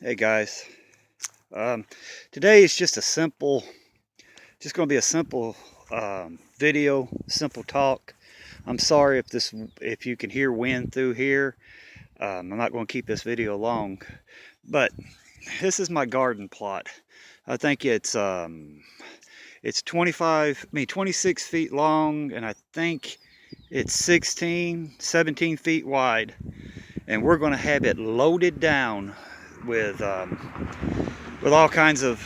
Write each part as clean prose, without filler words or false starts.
Hey guys, today is just going to be a simple video, simple talk. I'm sorry if you can hear wind through here. I'm not going to keep this video long, but this is my garden plot. I think it's 26 feet long, and I think it's 16, 17 feet wide, and we're going to have it loaded down with all kinds of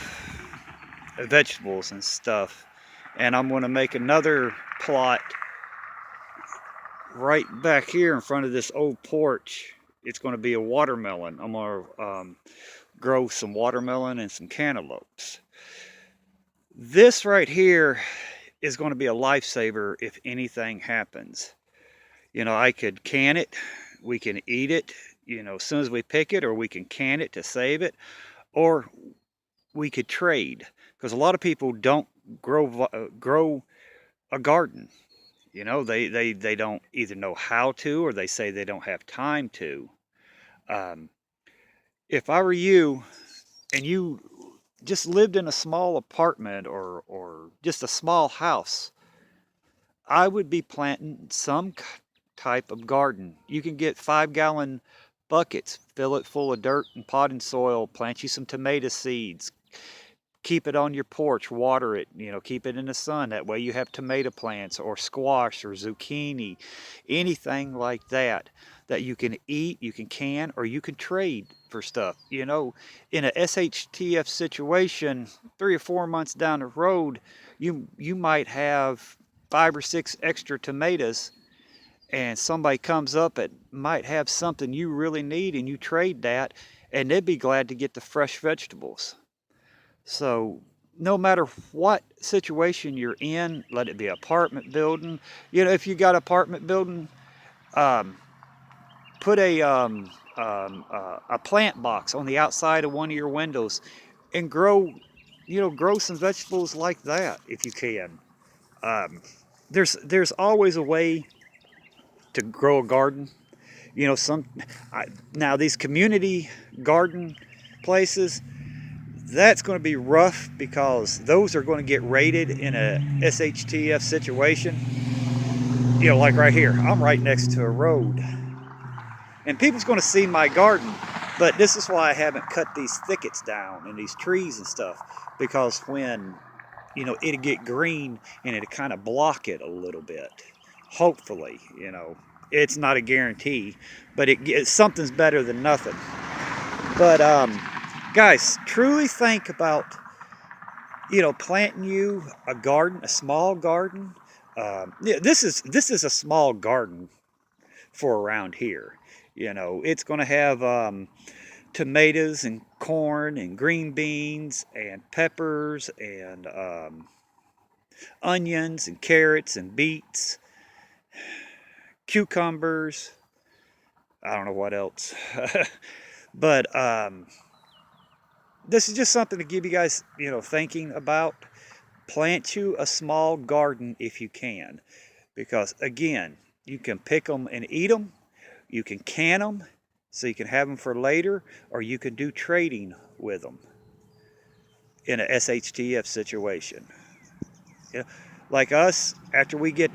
vegetables and stuff. And I'm going to make another plot right back here in front of this old porch. It's going to be a watermelon. I'm going to grow some watermelon and some cantaloupes. This right here is going to be a lifesaver if anything happens. You know, I could can it, we can eat it, as soon as we pick it, or we can can it to save it, or we could trade, because a lot of people don't grow a garden. They don't either know how to, or they say they don't have time to. Um, if I were you and you just lived in a small apartment or just a small house, I would be planting some type of garden. You can get 5-gallon buckets, fill it full of dirt and potting soil, plant you some tomato seeds, keep it on your porch, water it, keep it in the sun. That way you have tomato plants or squash or zucchini, anything like that you can eat, you can, or you can trade for stuff. In a SHTF situation, 3 or 4 months down the road, you might have 5 or 6 extra tomatoes, and somebody comes up that might have something you really need, and you trade that, and they'd be glad to get the fresh vegetables. So no matter what situation you're in, let it be apartment building, if you got apartment building, um, put a plant box on the outside of one of your windows and grow some vegetables like that if you can. Um, there's always a way to grow a garden. You know, some now these community garden places, that's going to be rough because those are going to get raided in a SHTF situation. Like right here, I'm right next to a road, and people's going to see my garden. But this is why I haven't cut these thickets down and these trees and stuff, because when it'll get green and it'll kind of block it a little bit. Hopefully, it's not a guarantee, but something's better than nothing. But guys, truly think about planting you a garden, a small garden. Yeah, this is a small garden for around here. It's going to have tomatoes and corn and green beans and peppers and onions and carrots and beets, cucumbers. I don't know what else. But this is just something to give you guys, thinking about. Plant you a small garden if you can, because again, you can pick them and eat them. You can can them so you can have them for later, or you can do trading with them in a SHTF situation. Like us, after we get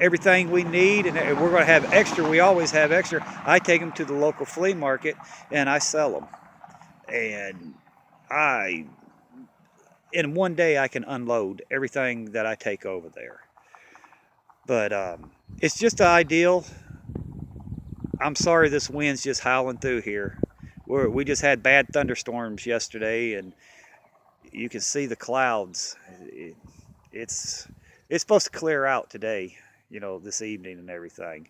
everything we need and we're going to have extra, we always have extra, I take them to the local flea market and I sell them. And in one day I can unload everything that I take over there. But it's just ideal. I'm sorry this wind's just howling through here. We just had bad thunderstorms yesterday, and you can see the clouds. It's supposed to clear out today, this evening and everything.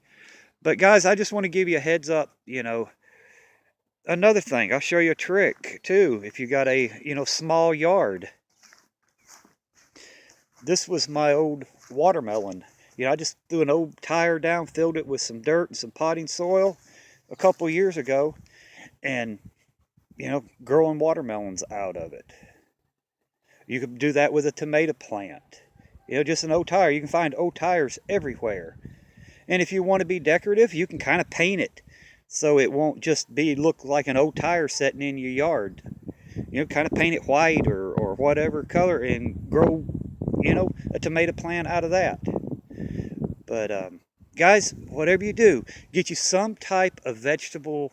But guys, I just want to give you a heads up. Another thing, I'll show you a trick too. If you got a small yard. This was my old watermelon. I just threw an old tire down, filled it with some dirt and some potting soil a couple years ago, and growing watermelons out of it. You could do that with a tomato plant. Just an old tire. You can find old tires everywhere. And if you want to be decorative, you can kind of paint it so it won't just look like an old tire sitting in your yard. You know, kind of paint it white or whatever color and grow, you know, a tomato plant out of that. But guys, whatever you do, get you some type of vegetable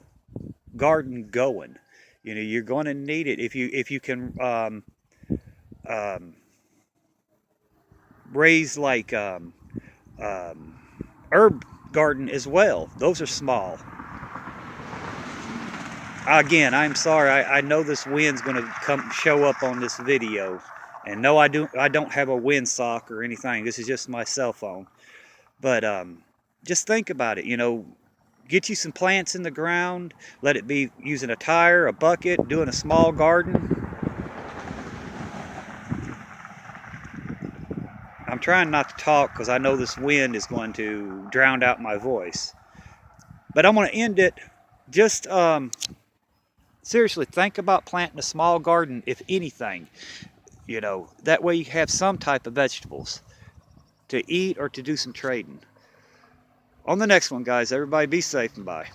garden going. You know, you're going to need it if you can um, raise like herb garden as well. Those are small. Again, I'm sorry. I know this wind's going to come show up on this video, and no, I don't have a windsock or anything. This is just my cell phone. But just think about it. You know, get you some plants in the ground. Let it be using a tire, a bucket, doing a small garden. I'm trying not to talk because I know this wind is going to drown out my voice. But I'm going to end it. Just seriously, think about planting a small garden, if anything. You know, that way you have some type of vegetables to eat or to do some trading. On the next one, guys, everybody be safe and bye.